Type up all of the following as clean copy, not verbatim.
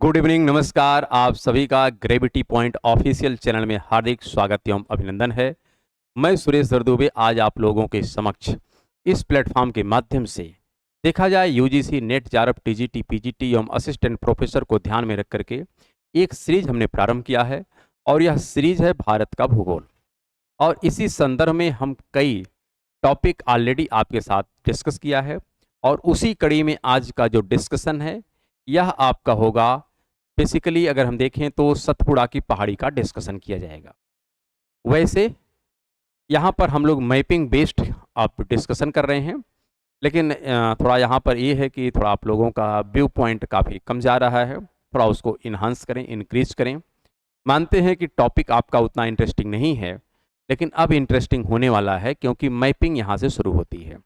Good evening, नमस्कार। आप सभी का ग्रेविटी पॉइंट ऑफिशियल चैनल में हार्दिक स्वागत एवं अभिनंदन है। मैं सुरेश दरदुबे आज आप लोगों के समक्ष इस प्लेटफॉर्म के माध्यम से देखा जाए यूजीसी नेट जारप टीजीटी पीजीटी एवं असिस्टेंट प्रोफेसर को ध्यान में रख करके एक सीरीज हमने प्रारंभ किया है और यह सीरीज है भारत का भूगोल। और इसी संदर्भ में हम कई टॉपिक ऑलरेडी आपके साथ डिस्कस किया है और उसी कड़ी में आज का जो डिस्कशन है यह आपका होगा। बेसिकली अगर हम देखें तो सतपुड़ा की पहाड़ी का डिस्कशन किया जाएगा। वैसे यहाँ पर हम लोग मैपिंग बेस्ड आप डिस्कशन कर रहे हैं, लेकिन थोड़ा यहाँ पर ये है कि थोड़ा आप लोगों का व्यू पॉइंट काफ़ी कम जा रहा है, थोड़ा उसको इन्हांस करें, इंक्रीज करें। मानते हैं कि टॉपिक आपका उतना इंटरेस्टिंग नहीं है, लेकिन अब इंटरेस्टिंग होने वाला है क्योंकि मैपिंग यहाँ से शुरू होती है।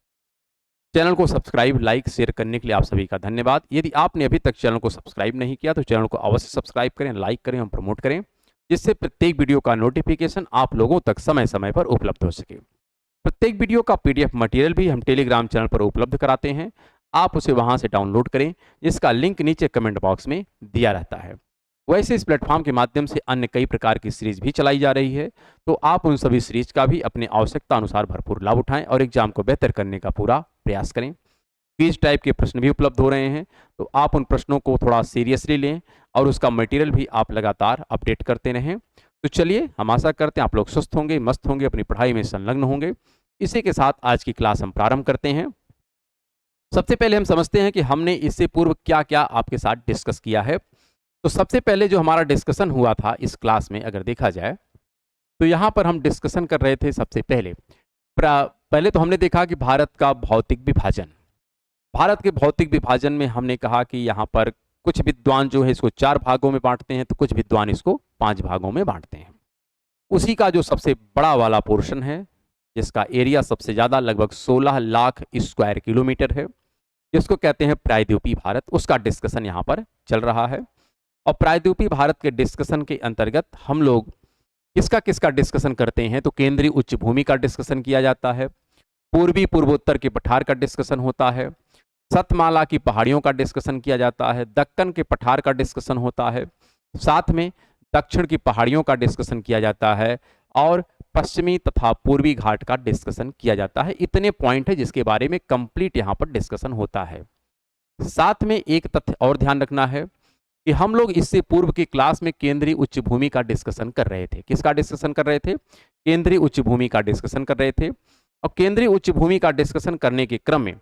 चैनल को सब्सक्राइब, लाइक, शेयर करने के लिए आप सभी का धन्यवाद। यदि आपने अभी तक चैनल को सब्सक्राइब नहीं किया तो चैनल को अवश्य सब्सक्राइब करें, लाइक करें और प्रमोट करें, जिससे प्रत्येक वीडियो का नोटिफिकेशन आप लोगों तक समय समय पर उपलब्ध हो सके। प्रत्येक वीडियो का पीडीएफ मटेरियल भी हम टेलीग्राम चैनल पर उपलब्ध कराते हैं, आप उसे वहां से डाउनलोड करें, जिसका लिंक नीचे कमेंट बॉक्स में दिया रहता है। वैसे इस प्लेटफॉर्म के माध्यम से अन्य कई प्रकार की सीरीज भी चलाई जा रही है, तो आप उन सभी सीरीज का भी अपने आवश्यकता अनुसार भरपूर लाभ उठाएं और एग्जाम को बेहतर करने का पूरा प्रयास करें। क्विज टाइप के प्रश्न भी उपलब्ध हो रहे हैं, तो आप उन प्रश्नों को थोड़ा सीरियसली लें और उसका मटेरियल भी आप लगातार अपडेट करते रहें। तो चलिए, हम आशा करते हैं आप लोग स्वस्थ होंगे, मस्त होंगे, अपनी पढ़ाई में संलग्न होंगे। इसी के साथ आज की क्लास हम प्रारंभ करते हैं। सबसे पहले हम समझते हैं कि हमने इससे पूर्व क्या क्या आपके साथ डिस्कस किया है। तो सबसे पहले जो हमारा डिस्कशन हुआ था इस क्लास में अगर देखा जाए, तो यहाँ पर हम डिस्कशन कर रहे थे। सबसे पहले तो हमने देखा कि भारत का भौतिक विभाजन। भारत के भौतिक विभाजन में हमने कहा कि यहाँ पर कुछ विद्वान जो है इसको 4 भागों में बांटते हैं, तो कुछ विद्वान इसको 5 भागों में बांटते हैं। उसी का जो सबसे बड़ा वाला पोर्शन है, जिसका एरिया सबसे ज़्यादा लगभग 16 लाख स्क्वायर किलोमीटर है, जिसको कहते हैं प्रायद्वीपीय भारत, उसका डिस्कशन यहाँ पर चल रहा है। और प्रायद्वीपीय भारत के डिस्कशन के अंतर्गत हम लोग किसका किसका डिस्कशन करते हैं, तो केंद्रीय उच्च भूमि का डिस्कशन किया जाता है, पूर्वी पूर्वोत्तर के पठार का डिस्कशन होता है, सतमाला की पहाड़ियों का डिस्कशन किया जाता है, दक्कन के पठार का डिस्कशन होता है, साथ में दक्षिण की पहाड़ियों का डिस्कशन किया जाता है और पश्चिमी तथा पूर्वी घाट का डिस्कशन किया जाता है। इतने पॉइंट है जिसके बारे में कंप्लीट यहाँ पर डिस्कशन होता है। साथ में एक तथ्य और ध्यान रखना है कि हम लोग इससे पूर्व की क्लास में केंद्रीय उच्च भूमि का डिस्कशन कर रहे थे। किसका डिस्कशन कर रहे थे? केंद्रीय उच्च भूमि का डिस्कशन कर रहे थे। और केंद्रीय उच्च भूमि का डिस्कशन करने के क्रम में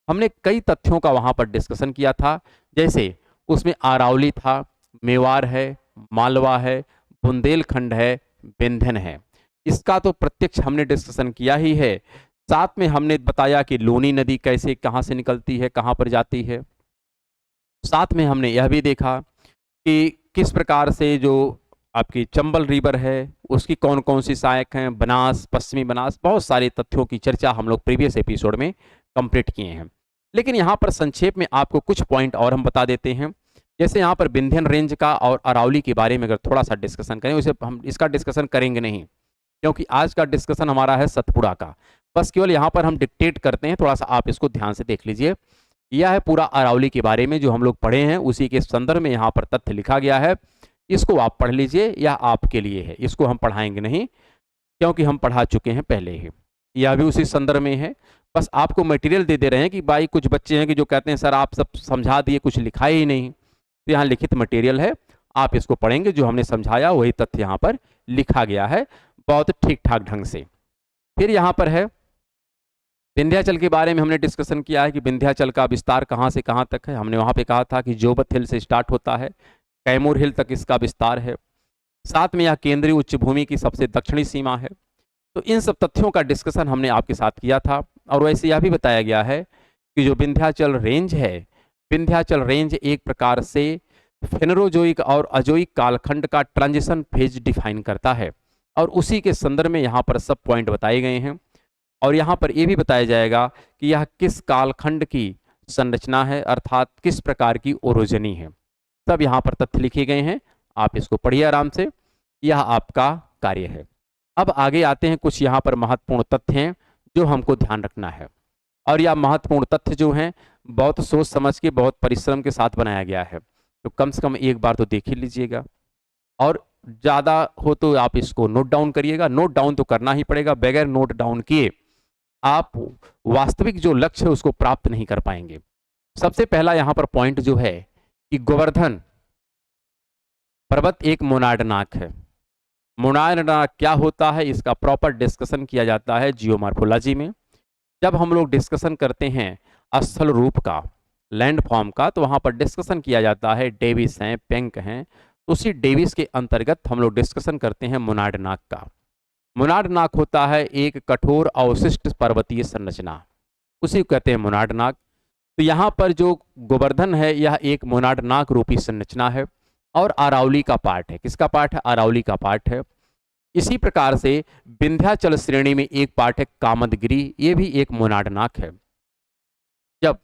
हमने कई तथ्यों का वहां पर डिस्कशन किया था, जैसे उसमें अरावली था, मेवाड़ है, मालवा है, बुंदेलखंड है, विंध्यन है। इसका तो प्रत्यक्ष हमने डिस्कशन किया ही है। साथ में हमने बताया कि लूनी नदी कैसे, कहाँ से निकलती है, कहाँ पर जाती है। साथ में हमने यह भी देखा कि किस प्रकार से जो आपकी चंबल रिवर है उसकी कौन कौन सी सहायक हैं, बनास, पश्चिमी बनास, बहुत सारे तथ्यों की चर्चा हम लोग प्रीवियस एपिसोड में कंप्लीट किए हैं। लेकिन यहाँ पर संक्षेप में आपको कुछ पॉइंट और हम बता देते हैं। जैसे यहाँ पर विंध्यन रेंज का और अरावली के बारे में अगर थोड़ा सा डिस्कशन करें, उसे हम इसका डिस्कशन करेंगे नहीं, क्योंकि आज का डिस्कशन हमारा है सतपुड़ा का। बस केवल यहाँ पर हम डिक्टेट करते हैं, थोड़ा सा आप इसको ध्यान से देख लीजिए। यह है पूरा अरावली के बारे में जो हम लोग पढ़े हैं, उसी के संदर्भ में यहाँ पर तथ्य लिखा गया है। इसको आप पढ़ लीजिए, यह आपके लिए है, इसको हम पढ़ाएंगे नहीं क्योंकि हम पढ़ा चुके हैं पहले ही। यह भी उसी संदर्भ में है, बस आपको मटेरियल दे दे रहे हैं कि भाई कुछ बच्चे हैं कि जो कहते हैं सर आप सब समझा दिए, कुछ लिखा ही नहीं। तो यहाँ लिखित मटेरियल है, आप इसको पढ़ेंगे, जो हमने समझाया वही तथ्य यहाँ पर लिखा गया है बहुत ठीक ठाक ढंग से। फिर यहाँ पर है विंध्याचल के बारे में हमने डिस्कशन किया है कि विंध्याचल का विस्तार कहाँ से कहाँ तक है। हमने वहाँ पे कहा था कि जोबत हिल से स्टार्ट होता है, कैमूर हिल तक इसका विस्तार है। साथ में यह केंद्रीय उच्च भूमि की सबसे दक्षिणी सीमा है। तो इन सब तथ्यों का डिस्कशन हमने आपके साथ किया था। और वैसे यह भी बताया गया है कि जो विंध्याचल रेंज है, विंध्याचल रेंज एक प्रकार से फेनरोजोइक और अजोइक कालखंड का ट्रांजिशन फेज डिफाइन करता है, और उसी के संदर्भ में यहाँ पर सब पॉइंट बताए गए हैं। और यहाँ पर यह भी बताया जाएगा कि यह किस कालखंड की संरचना है, अर्थात किस प्रकार की ओरोजनी है। सब यहाँ पर तथ्य लिखे गए हैं, आप इसको पढ़िए आराम से, यह आपका कार्य है। अब आगे आते हैं, कुछ यहाँ पर महत्वपूर्ण तथ्य हैं जो हमको ध्यान रखना है। और यह महत्वपूर्ण तथ्य जो हैं बहुत सोच समझ के, बहुत परिश्रम के साथ बनाया गया है। तो कम से कम एक बार तो देख ही लीजिएगा, और ज़्यादा हो तो आप इसको नोट डाउन करिएगा। नोट डाउन तो करना ही पड़ेगा, बगैर नोट डाउन किए आप वास्तविक जो लक्ष्य है उसको प्राप्त नहीं कर पाएंगे। सबसे पहला यहाँ पर पॉइंट जो है कि गोवर्धन पर्वत एक मोनार्ड है। मोनार्ड क्या होता है इसका प्रॉपर डिस्कशन किया जाता है जियोमॉर्फोलॉजी में। जब हम लोग डिस्कशन करते हैं स्थल रूप का, लैंड फॉर्म का, तो वहाँ पर डिस्कशन किया जाता है, डेविस हैं, पेंक हैं, उसी डेविस के अंतर्गत हम लोग डिस्कशन करते हैं मोनार्ड का। मोनार्ड होता है एक कठोर अवशिष्ट पर्वतीय संरचना, उसी को कहते हैं मोनार्ड। तो यहाँ पर जो गोवर्धन है यह एक मोनार्ड रूपी संरचना है और अरावली का पार्ट है। किसका पार्ट है? अरावली का पार्ट है। इसी प्रकार से विंध्याचल श्रेणी में एक पार्ट है कामदगिरी, ये भी एक मोनार्ड है। जब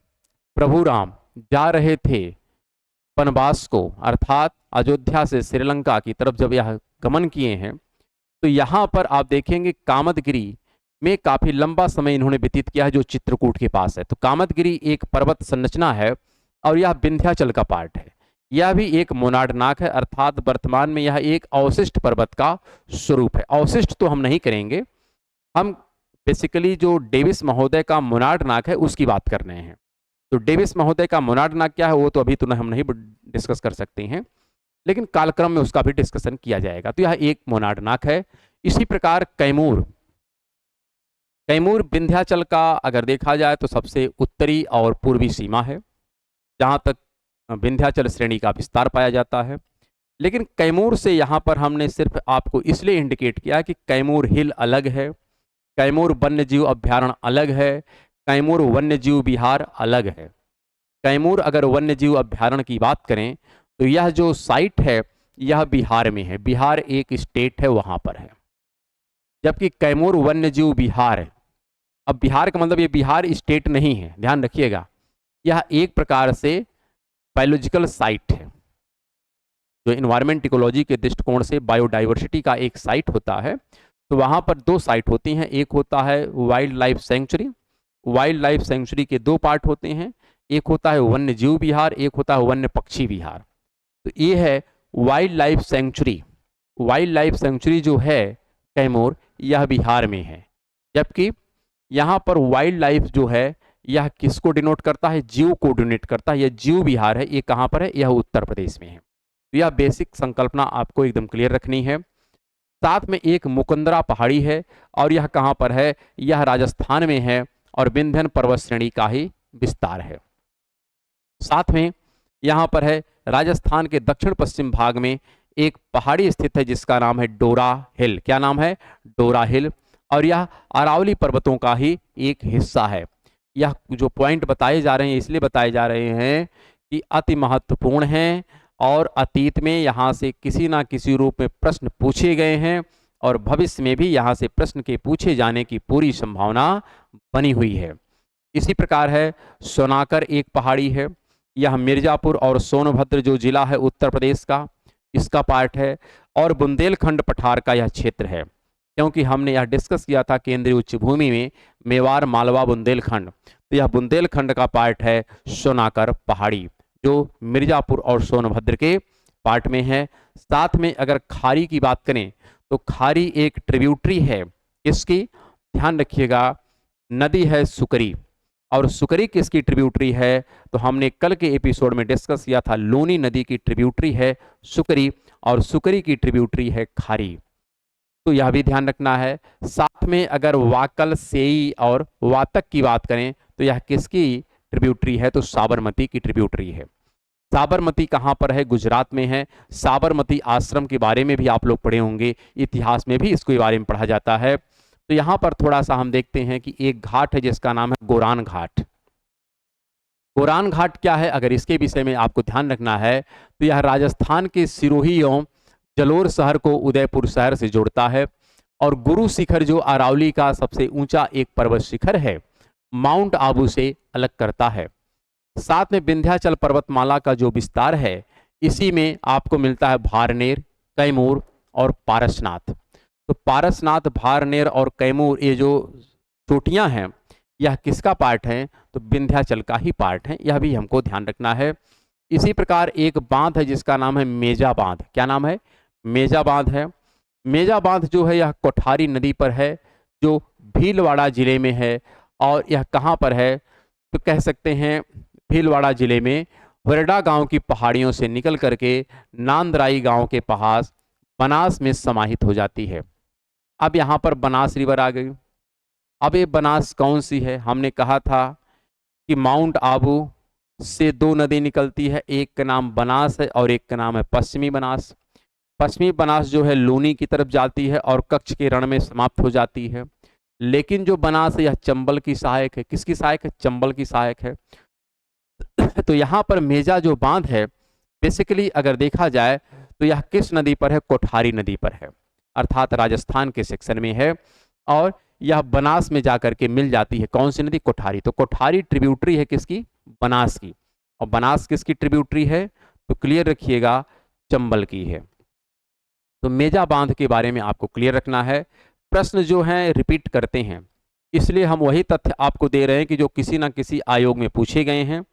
प्रभु राम जा रहे थे वनवास को, अर्थात अयोध्या से श्रीलंका की तरफ जब यह गमन किए हैं, तो यहाँ पर आप देखेंगे कामदगिरी में काफी लंबा समय इन्होंने व्यतीत किया है, जो चित्रकूट के पास है। तो कामदगिरी एक पर्वत संरचना है और यह विंध्याचल का पार्ट है। यह भी एक मोनार्ड है, अर्थात वर्तमान में यह एक अवशिष्ट पर्वत का स्वरूप है। अवशिष्ट तो हम नहीं करेंगे, हम बेसिकली जो डेविस महोदय का मोनार्ड है उसकी बात कर रहे हैं। तो डेविस महोदय का मोनार्ड क्या है वो तो अभी तो हम नहीं डिस्कस कर सकते हैं, लेकिन कालक्रम में उसका भी डिस्कशन किया जाएगा। तो यह एक मोनार्ड है। इसी प्रकार कैमूर, कैमूर विंध्याचल का अगर देखा जाए तो सबसे उत्तरी और पूर्वी सीमा है, जहाँ तक विंध्याचल श्रेणी का विस्तार पाया जाता है। लेकिन कैमूर से यहाँ पर हमने सिर्फ आपको इसलिए इंडिकेट किया कि कैमूर हिल अलग है, कैमूर वन्यजीव अभ्यारण्य अलग है, कैमूर वन्यजीव विहार अलग है। कैमूर अगर वन्यजीव अभ्यारण्य की बात करें तो यह जो साइट है यह बिहार में है, बिहार एक स्टेट है वहाँ पर है। जबकि कैमूर वन्यजीव विहार है, अब बिहार का मतलब ये बिहार स्टेट नहीं है, ध्यान रखिएगा, यह एक प्रकार से बायोलॉजिकल साइट है, जो इन्वायरमेंट इकोलॉजी के दृष्टिकोण से बायोडाइवर्सिटी का एक साइट होता है। तो वहाँ पर दो साइट होती हैं, एक होता है wild life sanctuary. Wild life sanctuary के दो पार्ट होते हैं, एक होता है वन्य जीव विहार, एक होता है वन्य पक्षी विहार। तो ये है wild life sanctuary. Wild life sanctuary जो है कैमूर, यह बिहार में है। जबकि यहाँ पर वाइल्ड लाइफ जो है यह किसको डिनोट करता है? जीव को डिनोट करता है। यह जीव विहार है, ये कहाँ पर है? यह उत्तर प्रदेश में है। तो यह बेसिक संकल्पना आपको एकदम क्लियर रखनी है। साथ में एक मुकुंदरा पहाड़ी है, और यह कहाँ पर है? यह राजस्थान में है और विंध्यन पर्वत श्रेणी का ही विस्तार है। साथ में यहाँ पर है राजस्थान के दक्षिण पश्चिम भाग में एक पहाड़ी स्थित है जिसका नाम है डोरा हिल। क्या नाम है? डोरा हिल। और यह अरावली पर्वतों का ही एक हिस्सा है। यह जो पॉइंट बताए जा रहे हैं इसलिए बताए जा रहे हैं कि अति महत्वपूर्ण हैं और अतीत में यहाँ से किसी ना किसी रूप में प्रश्न पूछे गए हैं और भविष्य में भी यहाँ से प्रश्न के पूछे जाने की पूरी संभावना बनी हुई है। इसी प्रकार है सोनाकर एक पहाड़ी है, यह मिर्जापुर और सोनभद्र जो जिला है उत्तर प्रदेश का, इसका पार्ट है। और बुंदेलखंड पठार का यह क्षेत्र है, क्योंकि हमने यह डिस्कस किया था केंद्रीय उच्च भूमि में मेवाड़ मालवा बुंदेलखंड, तो यह बुंदेलखंड का पार्ट है सोनाकर पहाड़ी, जो मिर्जापुर और सोनभद्र के पार्ट में है। साथ में अगर खारी की बात करें तो खारी एक ट्रिब्यूटरी है, इसकी ध्यान रखिएगा, नदी है सुकरी। और सुकरी किसकी ट्रिब्यूटरी है? तो हमने कल के एपिसोड में डिस्कस किया था, लूनी नदी की ट्रिब्यूटरी है सुकरी, और सुकरी की ट्रिब्यूटरी है खारी। तो यह भी ध्यान रखना है। साथ में अगर वाकल, सेई और वातक की बात करें तो यह किसकी ट्रिब्यूटरी है? तो साबरमती की ट्रिब्यूटरी है। साबरमती कहाँ पर है? गुजरात में है। साबरमती आश्रम के बारे में भी आप लोग पढ़े होंगे, इतिहास में भी इसके बारे में पढ़ा जाता है। तो यहाँ पर थोड़ा सा हम देखते हैं कि एक घाट है जिसका नाम है गोरान घाट। गोरान घाट क्या है? अगर इसके विषय में आपको ध्यान रखना है तो यह राजस्थान के सिरोही एवं जलोर शहर को उदयपुर शहर से जोड़ता है। और गुरु शिखर जो अरावली का सबसे ऊंचा एक पर्वत शिखर है, माउंट आबू से अलग करता है। साथ में विंध्याचल पर्वतमाला का जो विस्तार है इसी में आपको मिलता है भारनेर, कैमूर और पारसनाथ। तो पारसनाथ, भारनेर और कैमूर, ये जो चोटियां हैं यह किसका पार्ट है? तो विंध्याचल का ही पार्ट है। यह भी हमको ध्यान रखना है। इसी प्रकार एक बांध है जिसका नाम है मेजा बांध। क्या नाम है? मेजा बांध है। मेजा बांध जो है यह कोठारी नदी पर है, जो भीलवाड़ा जिले में है। और यह कहाँ पर है? तो कह सकते हैं भीलवाड़ा जिले में वरडा गांव की पहाड़ियों से निकल करके नांदराई गांव के पास बनास में समाहित हो जाती है। अब यहाँ पर बनास रिवर आ गई। अब ये बनास कौन सी है? हमने कहा था कि माउंट आबू से दो नदी निकलती है, एक का नाम बनास है और एक का नाम है पश्चिमी बनास। पश्चिमी बनास जो है लूनी की तरफ जाती है और कच्छ के रण में समाप्त हो जाती है। लेकिन जो बनास है यह चंबल की सहायक है। किसकी सहायक है? चंबल की सहायक है। तो यहाँ पर मेजा जो बांध है, बेसिकली अगर देखा जाए तो यह किस नदी पर है? कोठारी नदी पर है, अर्थात राजस्थान के सेक्शन में है। और यह बनास में जाकर के मिल जाती है। कौन सी नदी? कोठारी। तो कोठारी ट्रिब्यूटरी है किसकी? बनास की। और बनास किसकी ट्रिब्यूटरी है? तो क्लियर रखिएगा, चंबल की है। तो मेजा बांध के बारे में आपको क्लियर रखना है। प्रश्न जो हैं रिपीट करते हैं, इसलिए हम वही तथ्य आपको दे रहे हैं कि जो किसी न किसी आयोग में पूछे गए हैं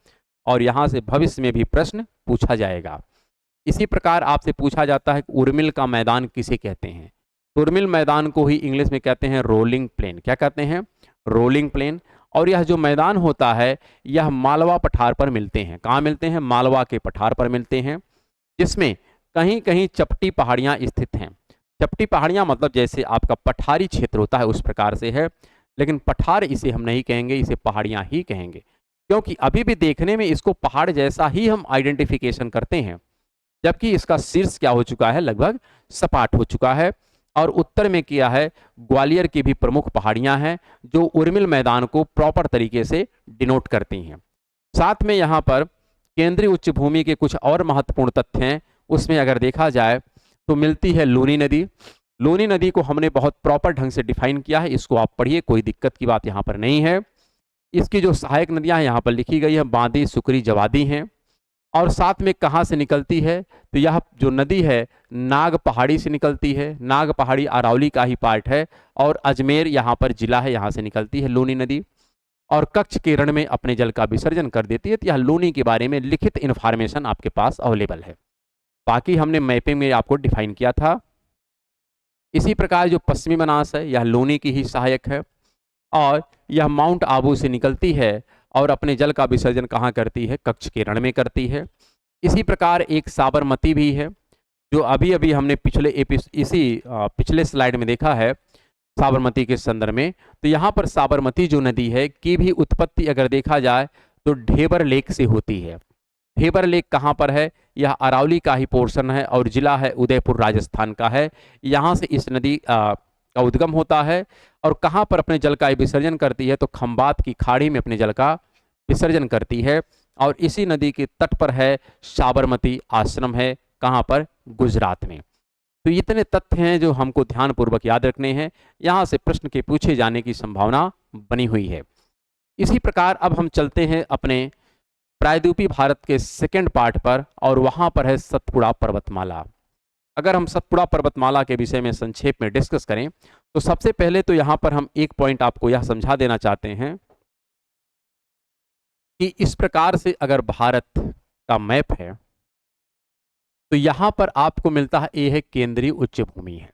और यहाँ से भविष्य में भी प्रश्न पूछा जाएगा। इसी प्रकार आपसे पूछा जाता है कि उर्मिल का मैदान किसे कहते हैं? उर्मिल मैदान को ही इंग्लिश में कहते हैं रोलिंग प्लेन। क्या कहते हैं? Rolling plane. और यह जो मैदान होता है यह मालवा पठार पर मिलते हैं। कहाँ मिलते हैं? मालवा के पठार पर मिलते हैं, जिसमें कहीं कहीं चपटी पहाड़ियाँ स्थित हैं। चपटी पहाड़ियाँ मतलब जैसे आपका पठारी क्षेत्र होता है उस प्रकार से है, लेकिन पठार इसे हम नहीं कहेंगे, इसे पहाड़ियाँ ही कहेंगे, क्योंकि अभी भी देखने में इसको पहाड़ जैसा ही हम आइडेंटिफिकेशन करते हैं, जबकि इसका शीर्ष क्या हो चुका है? लगभग सपाट हो चुका है। और उत्तर में किया है ग्वालियर की भी प्रमुख पहाड़ियां हैं जो उर्मिल मैदान को प्रॉपर तरीके से डिनोट करती हैं। साथ में यहाँ पर केंद्रीय उच्च भूमि के कुछ और महत्वपूर्ण तथ्य हैं। उसमें अगर देखा जाए तो मिलती है लूनी नदी। लूनी नदी को हमने बहुत प्रॉपर ढंग से डिफाइन किया है, इसको आप पढ़िए, कोई दिक्कत की बात यहाँ पर नहीं है। इसकी जो सहायक नदियाँ यहाँ पर लिखी गई है बांदी, सुकरी, जवादी हैं। और साथ में कहाँ से निकलती है? तो यह जो नदी है नाग पहाड़ी से निकलती है। नाग पहाड़ी अरावली का ही पार्ट है और अजमेर यहाँ पर जिला है, यहाँ से निकलती है लूनी नदी और कच्छ के रण में अपने जल का विसर्जन कर देती है। तो यह लूनी के बारे में लिखित इन्फॉर्मेशन आपके पास अवेलेबल है, बाकी हमने मैपिंग में आपको डिफाइन किया था। इसी प्रकार जो पश्चिमी बनास है यह लूनी की ही सहायक है और यह माउंट आबू से निकलती है और अपने जल का विसर्जन कहाँ करती है? कच्छ के रण में करती है। इसी प्रकार एक साबरमती भी है, जो अभी अभी हमने पिछले स्लाइड में देखा है साबरमती के संदर्भ में। तो यहाँ पर साबरमती जो नदी है की भी उत्पत्ति अगर देखा जाए तो ढेबर लेक से होती है। ढेबर लेक कहाँ पर है? यह अरावली का ही पोर्शन है और जिला है उदयपुर, राजस्थान का है। यहाँ से इस नदी का उद्गम होता है और कहाँ पर अपने जल का विसर्जन करती है? तो खंबात की खाड़ी में अपने जल का विसर्जन करती है। और इसी नदी के तट पर है साबरमती आश्रम है, कहाँ पर? गुजरात में। तो इतने तथ्य हैं जो हमको ध्यानपूर्वक याद रखने हैं, यहाँ से प्रश्न के पूछे जाने की संभावना बनी हुई है। इसी प्रकार अब हम चलते हैं अपने प्रायद्वीपीय भारत के सेकेंड पार्ट पर और वहाँ पर है सतपुड़ा पर्वतमाला। अगर हम सतपुड़ा पर्वतमाला के विषय में संक्षेप में डिस्कस करें तो सबसे पहले तो यहाँ पर हम एक पॉइंट आपको यह समझा देना चाहते हैं कि इस प्रकार से अगर भारत का मैप है तो यहाँ पर आपको मिलता है, ये है केंद्रीय उच्च भूमि है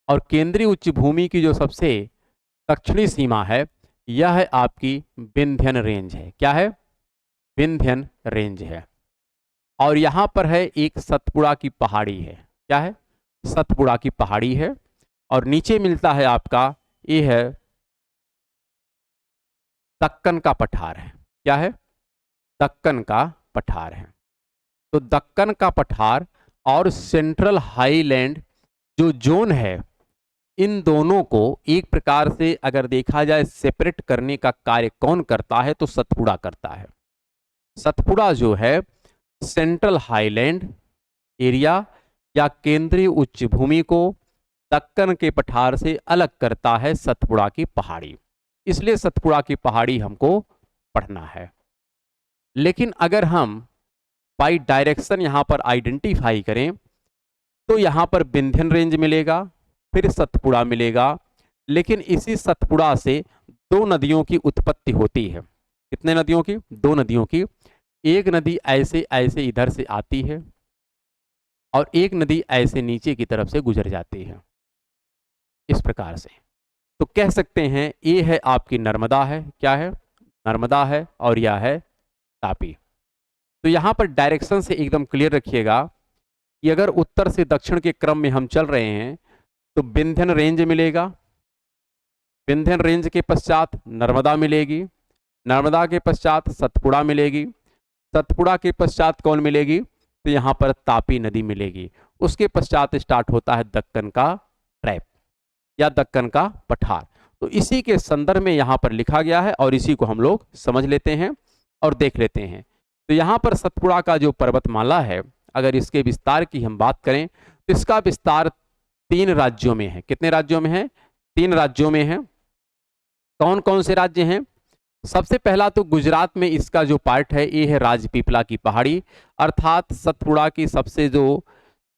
और केंद्रीय उच्च भूमि की जो सबसे दक्षिणी सीमा है यह है आपकी विंध्यन रेंज है। क्या है? विंध्यन रेंज है। और यहाँ पर है एक सतपुड़ा की पहाड़ी है। क्या है? सतपुड़ा की पहाड़ी है। और नीचे मिलता है आपका, ये है दक्कन का पठार है। क्या है? दक्कन का पठार है। तो दक्कन का पठार और सेंट्रल हाईलैंड जो जोन है, इन दोनों को एक प्रकार से अगर देखा जाए सेपरेट करने का कार्य कौन करता है? तो सतपुड़ा करता है। सतपुड़ा जो है सेंट्रल हाईलैंड एरिया या केंद्रीय उच्च भूमि को दक्कन के पठार से अलग करता है सतपुड़ा की पहाड़ी, इसलिए सतपुड़ा की पहाड़ी हमको पढ़ना है। लेकिन अगर हम बाई डायरेक्शन यहाँ पर आइडेंटिफाई करें तो यहाँ पर विंध्यन रेंज मिलेगा, फिर सतपुड़ा मिलेगा, लेकिन इसी सतपुड़ा से दो नदियों की उत्पत्ति होती है। कितने नदियों की? दो नदियों की। एक नदी ऐसे ऐसे इधर से आती है और एक नदी ऐसे नीचे की तरफ से गुजर जाती है, इस प्रकार से। तो कह सकते हैं ये है आपकी नर्मदा है, क्या है, नर्मदा है, और यह है तापी। तो यहां पर डायरेक्शन से एकदम क्लियर रखिएगा कि अगर उत्तर से दक्षिण के क्रम में हम चल रहे हैं तो विंध्यन रेंज मिलेगा, विंध्यन रेंज के पश्चात नर्मदा मिलेगी, नर्मदा के पश्चात सतपुड़ा मिलेगी, सतपुड़ा के पश्चात कौन मिलेगी, तो यहां पर तापी नदी मिलेगी। उसके पश्चात स्टार्ट होता है दक्कन का ट्रैप या दक्कन का पठार। तो इसी के संदर्भ में यहां पर लिखा गया है और इसी को हम लोग समझ लेते हैं और देख लेते हैं। तो यहां पर सतपुड़ा का जो पर्वतमाला है, अगर इसके विस्तार की हम बात करें तो इसका विस्तार 3 राज्यों में है। कितने राज्यों में है? 3 राज्यों में है। कौन कौन से राज्य हैं? सबसे पहला तो गुजरात में इसका जो पार्ट है ये है राजपीपला की पहाड़ी, अर्थात सतपुड़ा की सबसे जो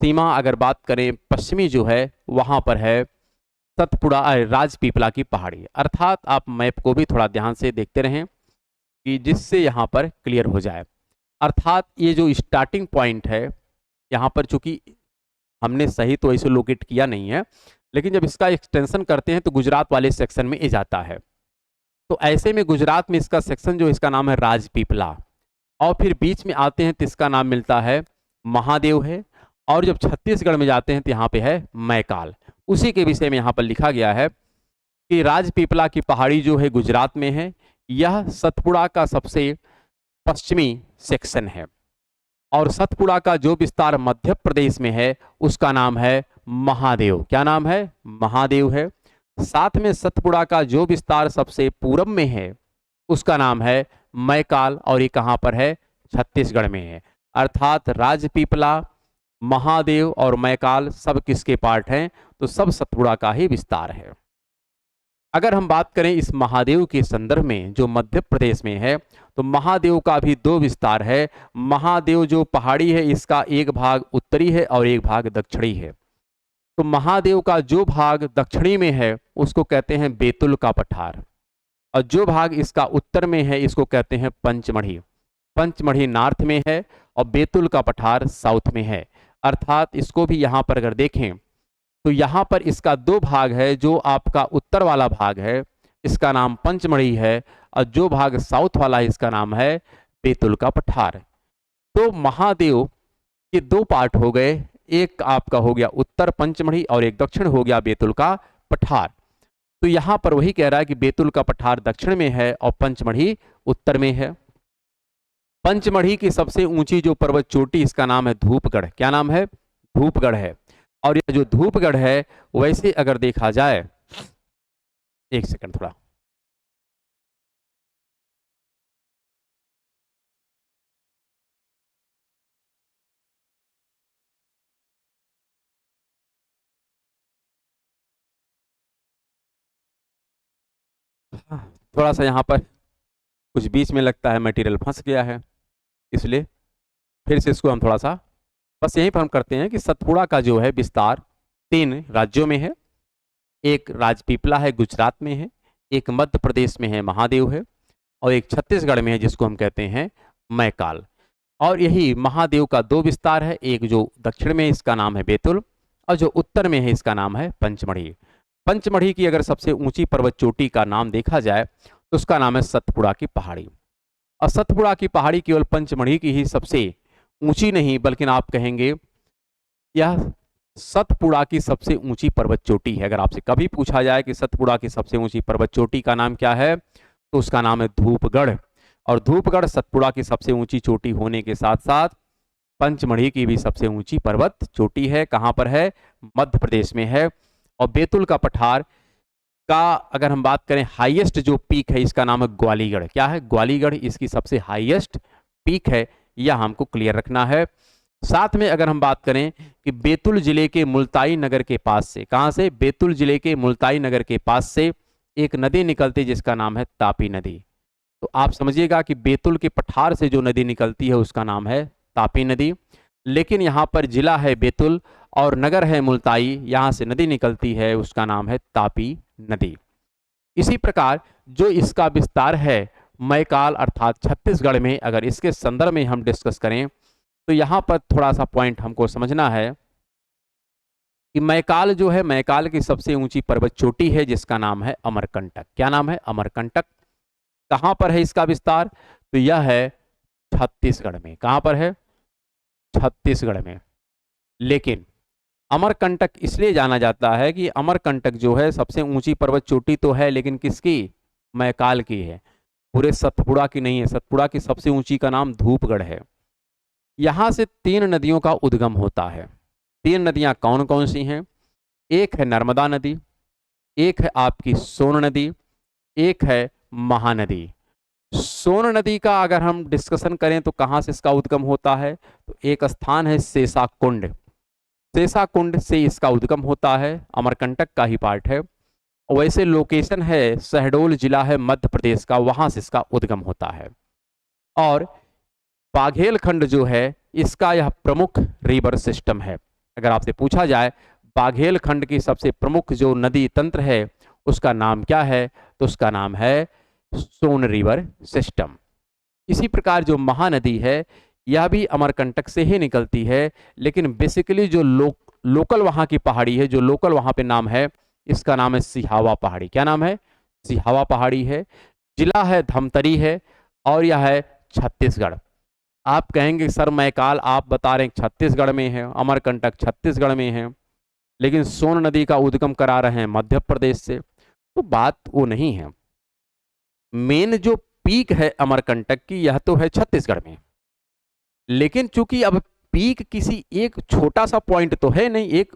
सीमा अगर बात करें पश्चिमी जो है वहां पर है सतपुड़ा राजपीपला की पहाड़ी। अर्थात आप मैप को भी थोड़ा ध्यान से देखते रहें कि जिससे यहाँ पर क्लियर हो जाए। अर्थात ये जो स्टार्टिंग पॉइंट है यहाँ पर, चूंकि हमने सही तो ऐसे लोकेट किया नहीं है, लेकिन जब इसका एक्सटेंशन करते हैं तो गुजरात वाले सेक्शन में ये जाता है। तो ऐसे में गुजरात में इसका सेक्शन जो इसका नाम है राजपीपला, और फिर बीच में आते हैं तो इसका नाम मिलता है महादेव है, और जब छत्तीसगढ़ में जाते हैं तो यहाँ पे है मैकाल। उसी के विषय में यहाँ पर लिखा गया है कि राजपीपला की पहाड़ी जो है गुजरात में है, यह सतपुड़ा का सबसे पश्चिमी सेक्शन है, और सतपुड़ा का जो विस्तार मध्य प्रदेश में है उसका नाम है महादेव। क्या नाम है? महादेव है। साथ में सतपुड़ा का जो विस्तार सबसे पूरब में है उसका नाम है मैकाल, और ये कहाँ पर है? छत्तीसगढ़ में है। अर्थात राजपीपला, महादेव और मैकाल सब किसके पार्ट हैं? तो सब सतपुड़ा का ही विस्तार है। अगर हम बात करें इस महादेव के संदर्भ में जो मध्य प्रदेश में है, तो महादेव का भी 2 विस्तार है। महादेव जो पहाड़ी है इसका एक भाग उत्तरी है और एक भाग दक्षिणी है। तो महादेव का जो भाग दक्षिणी में है उसको कहते हैं बेतुल का पठार, और जो भाग इसका उत्तर में है इसको कहते हैं पंचमढ़ी। पंचमढ़ी नॉर्थ में है और बेतुल का पठार साउथ में है। अर्थात इसको भी यहाँ पर अगर देखें तो यहाँ पर इसका 2 भाग है। जो आपका उत्तर वाला भाग है इसका नाम पंचमढ़ी है, और जो भाग साउथ वाला है इसका नाम है बेतुल का पठार। तो महादेव के 2 पार्ट हो गए, एक आपका हो गया उत्तर पंचमढ़ी और एक दक्षिण हो गया बेतुल का पठार। तो यहाँ पर वही कह रहा है कि बेतुल का पठार दक्षिण में है और पंचमढ़ी उत्तर में है। पंचमढ़ी की सबसे ऊंची जो पर्वत चोटी इसका नाम है धूपगढ़। क्या नाम है? धूपगढ़ है। और यह जो धूपगढ़ है वैसे अगर देखा जाए, एक सेकंड थोड़ा, थोड़ा सा यहाँ पर कुछ बीच में लगता है मटेरियल फंस गया है, इसलिए फिर से इसको हम थोड़ा सा बस यहीं पर हम करते हैं कि सतपुड़ा का जो है विस्तार 3 राज्यों में है। एक राजपीपला है गुजरात में है, एक मध्य प्रदेश में है महादेव है, और एक छत्तीसगढ़ में है जिसको हम कहते हैं मैकाल। और यही महादेव का 2 विस्तार है, एक जो दक्षिण में इसका नाम है बेतुल और जो उत्तर में है इसका नाम है पंचमढ़ी। पंचमढ़ी की अगर सबसे ऊंची पर्वत चोटी का नाम देखा जाए तो उसका नाम है सतपुड़ा की पहाड़ी। और सतपुड़ा की पहाड़ी केवल पंचमढ़ी की ही सबसे ऊंची नहीं बल्कि आप कहेंगे यह सतपुड़ा की सबसे ऊंची पर्वत चोटी है। अगर आपसे कभी पूछा जाए कि सतपुड़ा की सबसे ऊंची पर्वत चोटी का नाम क्या है तो उसका नाम है धूपगढ़। और धूपगढ़ सतपुड़ा की सबसे ऊंची चोटी होने के साथ साथ पंचमढ़ी की भी सबसे ऊंची पर्वत चोटी है। कहाँ पर है? मध्य प्रदेश में है। और बेतुल का पठार का अगर हम बात करें हाईएस्ट जो पीक है इसका नाम है ग्वालीगढ़। क्या है? ग्वालीगढ़ इसकी सबसे हाईएस्ट पीक है, यह हमको क्लियर रखना है। साथ में अगर हम बात करें कि बैतूल जिले के मुल्ताई नगर के पास से, कहां से? बैतूल जिले के मुल्ताई नगर के पास से एक नदी निकलती है जिसका नाम है तापी नदी। तो आप समझिएगा कि बैतूल के पठार से जो नदी निकलती है उसका नाम है तापी नदी, लेकिन यहाँ पर जिला है बैतूल और नगर है मुल्ताई, यहाँ से नदी निकलती है उसका नाम है तापी नदी। इसी प्रकार जो इसका विस्तार है मैकाल अर्थात छत्तीसगढ़ में, अगर इसके संदर्भ में हम डिस्कस करें तो यहाँ पर थोड़ा सा पॉइंट हमको समझना है कि मैकाल जो है, मैकाल की सबसे ऊंची पर्वत चोटी है जिसका नाम है अमरकंटक। क्या नाम है? अमरकंटक। कहाँ पर है इसका विस्तार? तो यह है छत्तीसगढ़ में। कहाँ पर है? छत्तीसगढ़ में। लेकिन अमरकंटक इसलिए जाना जाता है कि अमरकंटक जो है सबसे ऊंची पर्वत चोटी तो है, लेकिन किसकी? मैकाल की है, पूरे सतपुड़ा की नहीं है। सतपुड़ा की सबसे ऊंची का नाम धूपगढ़ है। यहां से 3 नदियों का उद्गम होता है। 3 नदियां कौन कौन सी हैं? एक है नर्मदा नदी, एक है आपकी सोन नदी, एक है महानदी। सोन नदी का अगर हम डिस्कशन करें तो कहां से इसका उद्गम होता है? तो एक स्थान है सेसाकुंड। सेसाकुंड से इसका उद्गम होता है, अमरकंटक का ही पार्ट है। वैसे लोकेशन है शहडोल जिला है मध्य प्रदेश का, वहां से इसका उद्गम होता है। और बाघेलखंड जो है इसका यह प्रमुख रिवर सिस्टम है। अगर आपसे पूछा जाए बाघेलखंड की सबसे प्रमुख जो नदी तंत्र है उसका नाम क्या है, तो उसका नाम है सोन रिवर सिस्टम। इसी प्रकार जो महानदी है यह भी अमरकंटक से ही निकलती है, लेकिन बेसिकली जो लोकल वहां की पहाड़ी है, जो लोकल वहां पे नाम है, इसका नाम है सिहावा पहाड़ी। क्या नाम है? सिहावा पहाड़ी है। जिला है धमतरी है और यह है छत्तीसगढ़। आप कहेंगे सर मैकाल आप बता रहे हैं छत्तीसगढ़ में है, अमरकंटक छत्तीसगढ़ में है, लेकिन सोन नदी का उद्गम करा रहे हैं मध्य प्रदेश से। तो बात वो नहीं है। मेन जो पीक है अमरकंटक की यह तो है छत्तीसगढ़ में, लेकिन चूंकि अब पीक किसी एक छोटा सा पॉइंट तो है नहीं, एक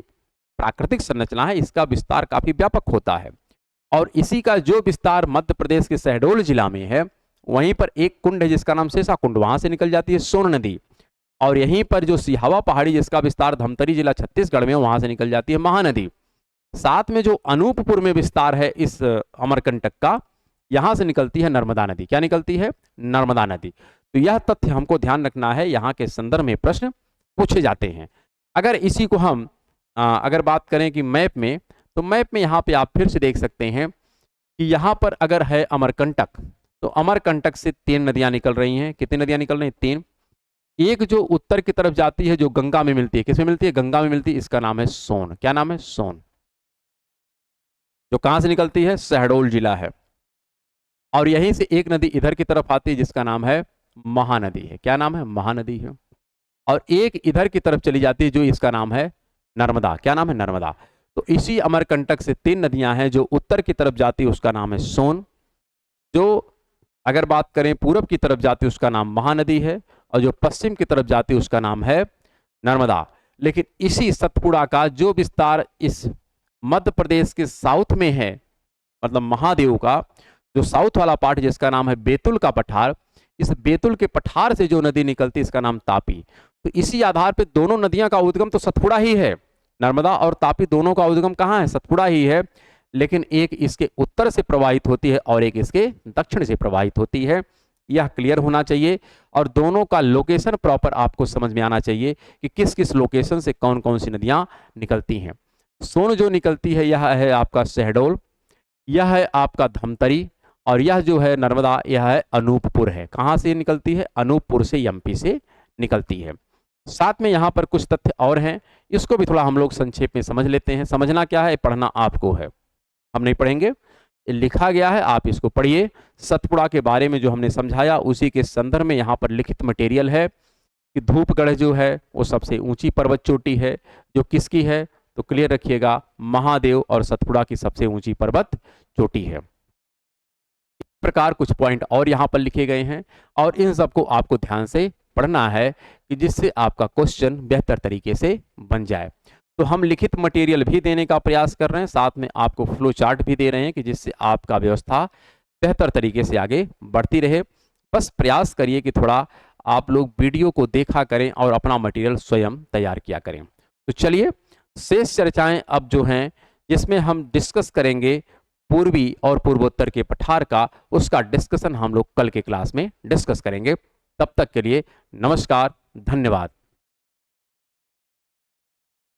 प्राकृतिक संरचना है, इसका विस्तार काफी व्यापक होता है। और इसी का जो विस्तार मध्य प्रदेश के शहडोल जिला में है, वहीं पर एक कुंड है जिसका नाम सेसा कुंड, वहां से निकल जाती है सोन नदी। और यहीं पर जो सिहावा पहाड़ी जिसका विस्तार धमतरी जिला छत्तीसगढ़ में, वहां से निकल जाती है महानदी। साथ में जो अनूपपुर में विस्तार है इस अमरकंटक का, यहां से निकलती है नर्मदा नदी। क्या निकलती है? नर्मदा नदी। तो यह तथ्य हमको ध्यान रखना है, यहाँ के संदर्भ में प्रश्न पूछे जाते हैं। अगर इसी को हम अगर बात करें कि मैप में, तो मैप में यहाँ पे आप फिर से देख सकते हैं कि यहाँ पर अगर है अमरकंटक, तो अमरकंटक से 3 नदियां निकल रही हैं। कितनी नदियां निकल रही हैं? 3। एक जो उत्तर की तरफ जाती है, जो गंगा में मिलती है, किसमें मिलती है? गंगा में मिलती है, इसका नाम है सोन। क्या नाम है? सोन। जो कहां से निकलती है? शहडोल जिला है। और यहीं से एक नदी इधर की तरफ आती है जिसका नाम है महानदी है। क्या नाम है? महानदी है। और एक इधर की तरफ चली जाती है जो इसका नाम है नर्मदा। क्या नाम है? नर्मदा। तो इसी अमरकंटक से 3 नदियां हैं। जो उत्तर की तरफ जाती है उसका नाम है सोन, जो अगर बात करें पूरब की तरफ जाती है उसका नाम महानदी है, और जो पश्चिम की तरफ जाती है उसका नाम है नर्मदा। लेकिन इसी सतपुड़ा का जो विस्तार इस मध्य प्रदेश के साउथ में है, मतलब महादेव का जो साउथ वाला पार्ट जिसका नाम है बेतुल का पठार, इस बेतुल के पठार से जो नदी निकलती है इसका नाम तापी। तो इसी आधार पे दोनों नदियां का उद्गम तो सतपुड़ा ही है। नर्मदा और तापी दोनों का उद्गम कहाँ है? सतपुड़ा ही है। लेकिन एक इसके उत्तर से प्रवाहित होती है और एक इसके दक्षिण से प्रवाहित होती है। यह क्लियर होना चाहिए। और दोनों का लोकेशन प्रॉपर आपको समझ में आना चाहिए कि किस किस लोकेशन से कौन कौन सी नदियां निकलती हैं। सोन जो निकलती है यह है आपका शहडोल, यह है आपका धमतरी, और यह जो है नर्मदा यह है अनूपपुर है। कहाँ से निकलती है? अनूपपुर से, एमपी से निकलती है। साथ में यहाँ पर कुछ तथ्य और हैं, इसको भी थोड़ा हम लोग संक्षेप में समझ लेते हैं। समझना क्या है, पढ़ना आपको है, हम नहीं पढ़ेंगे। लिखा गया है, आप इसको पढ़िए। सतपुड़ा के बारे में जो हमने समझाया उसी के संदर्भ में यहाँ पर लिखित मटेरियल है कि धूपगढ़ जो है वो सबसे ऊंची पर्वत चोटी है। जो किसकी है? तो क्लियर रखिएगा, महादेव और सतपुड़ा की सबसे ऊंची पर्वत चोटी है। इस प्रकार कुछ पॉइंट और यहाँ पर लिखे गए हैं, और इन सबको आपको ध्यान से पढ़ना है कि जिससे आपका क्वेश्चन बेहतर तरीके से बन जाए। तो हम लिखित मटेरियल भी देने का प्रयास कर रहे हैं, साथ में आपको फ्लो चार्ट भी दे रहे हैं कि जिससे आपका व्यवस्था बेहतर तरीके से आगे बढ़ती रहे। बस प्रयास करिए कि थोड़ा आप लोग वीडियो को देखा करें और अपना मटेरियल स्वयं तैयार किया करें। तो चलिए शेष चर्चाएं अब जो हैं जिसमें हम डिस्कस करेंगे पूर्वी और पूर्वोत्तर के पठार का, उसका डिस्कशन हम लोग कल के क्लास में डिस्कस करेंगे। तब तक के लिए नमस्कार, धन्यवाद।